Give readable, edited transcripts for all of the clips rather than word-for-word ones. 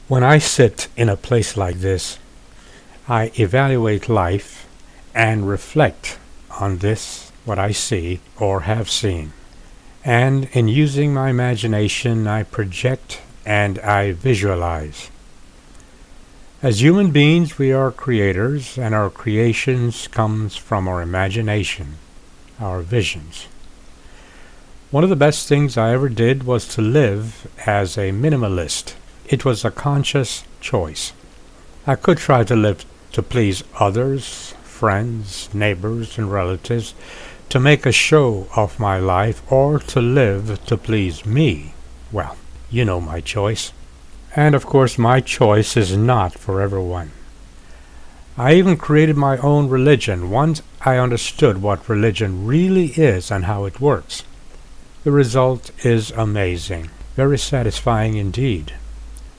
When I sit in a place like this, I evaluate life and reflect on this, what I see or have seen. And in using my imagination, I project and I visualize. As human beings, we are creators, and our creations comes from our imagination, our visions. One of the best things I ever did was to live as a minimalist. It was a conscious choice. I could try to live to please others, friends, neighbors, and relatives, to make a show of my life, or to live to please me. Well, you know my choice. And of course, my choice is not for everyone. I even created my own religion once I understood what religion really is and how it works. The result is amazing, very satisfying indeed.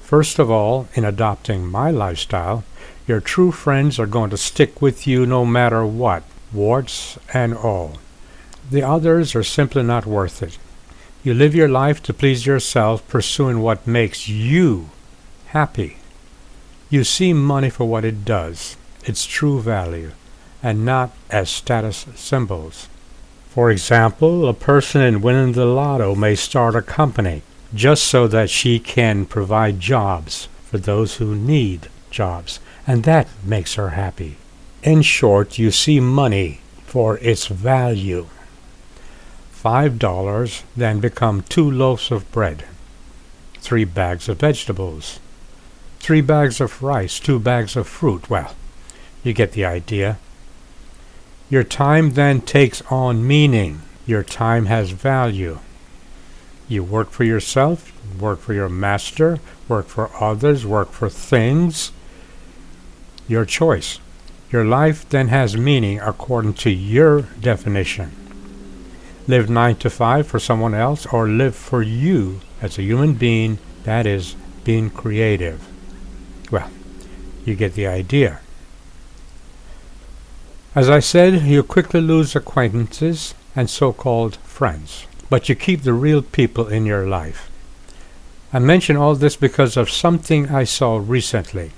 First of all, in adopting my lifestyle, your true friends are going to stick with you no matter what, warts and all. The others are simply not worth it. You live your life to please yourself, pursuing what makes you happy. You see money for what it does, its true value, and not as status symbols. For example, a person in winning the lotto may start a company just so that she can provide jobs for those who need jobs, and that makes her happy. In short, you see money for its value. $5 then become 2 loaves of bread, 3 bags of vegetables, 3 bags of rice, 2 bags of fruit. Well, you get the idea. Your time then takes on meaning. Your time has value. You work for yourself, work for your master, work for others, work for things. Your choice. Your life then has meaning according to your definition. Live 9 to 5 for someone else, or live for you as a human being, that is, being creative. Well, you get the idea. As I said, you quickly lose acquaintances and so-called friends, but you keep the real people in your life. I mention all this because of something I saw recently.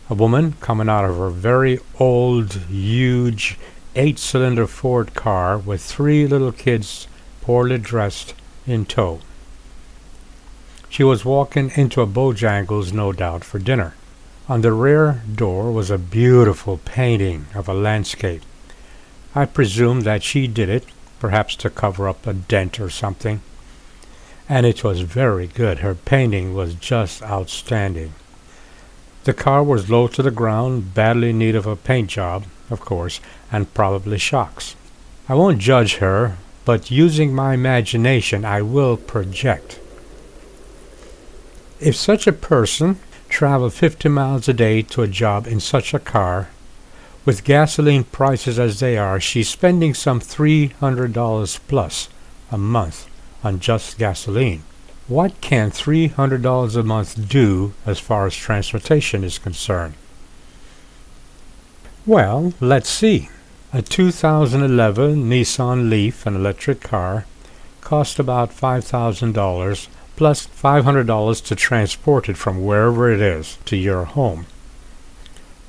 A woman coming out of her very old, huge 8-cylinder Ford car with 3 little kids poorly dressed in tow. She was walking into a Bojangles, no doubt, for dinner. On the rear door was a beautiful painting of a landscape. I presume that she did it, perhaps to cover up a dent or something. And it was very good. Her painting was just outstanding. The car was low to the ground, badly in need of a paint job, of course, and probably shocks. I won't judge her, but using my imagination, I will project. If such a person traveled 50 miles a day to a job in such a car, with gasoline prices as they are, she's spending some $300 plus a month on just gasoline. What can $300 a month do as far as transportation is concerned? Well, let's see. A 2011 Nissan Leaf, an electric car, cost about $5,000 plus $500 to transport it from wherever it is to your home.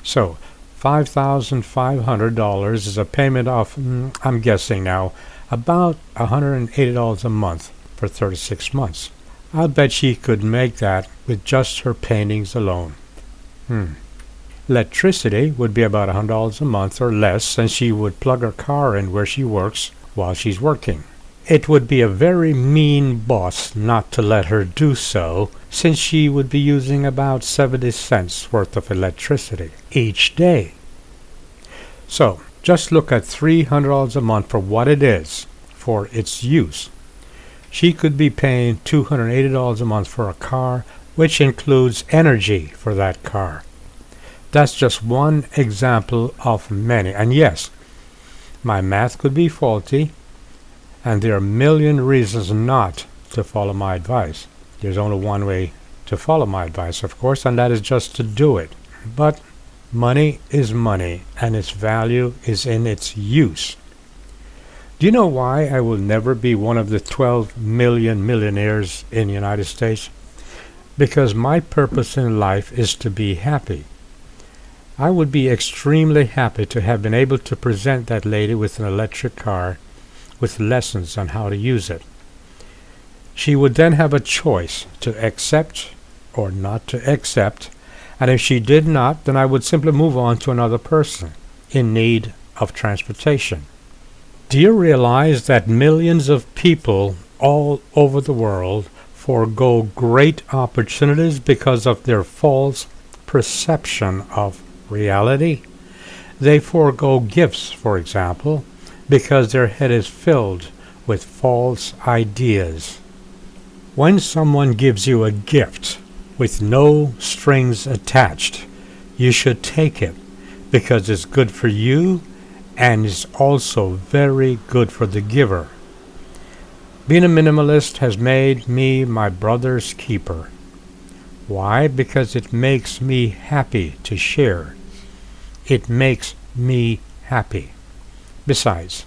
So, $5,500 is a payment of, I'm guessing now, about $180 a month for 36 months. I'll bet she could make that with just her paintings alone. Electricity would be about $100 a month or less, and she would plug her car in where she works while she's working. It would be a very mean boss not to let her do so, since she would be using about 70 cents worth of electricity each day. So, just look at $300 a month for what it is, for its use. She could be paying $280 a month for a car, which includes energy for that car. That's just one example of many. And yes, my math could be faulty, and there are a million reasons not to follow my advice. There's only one way to follow my advice, of course, and that is just to do it. But money is money, and its value is in its use. Do you know why I will never be one of the 12 million millionaires in the United States? because my purpose in life is to be happy. I would be extremely happy to have been able to present that lady with an electric car with lessons on how to use it. She would then have a choice to accept or not to accept, and if she did not, then I would simply move on to another person in need of transportation. Do you realize that millions of people all over the world forego great opportunities because of their false perception of reality? They forego gifts, for example, because their head is filled with false ideas. When someone gives you a gift with no strings attached, you should take it because it's good for you and is also very good for the giver. Being a minimalist has made me my brother's keeper. Why? Because it makes me happy to share. It makes me happy. Besides,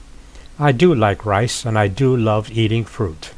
I do like rice and I do love eating fruit.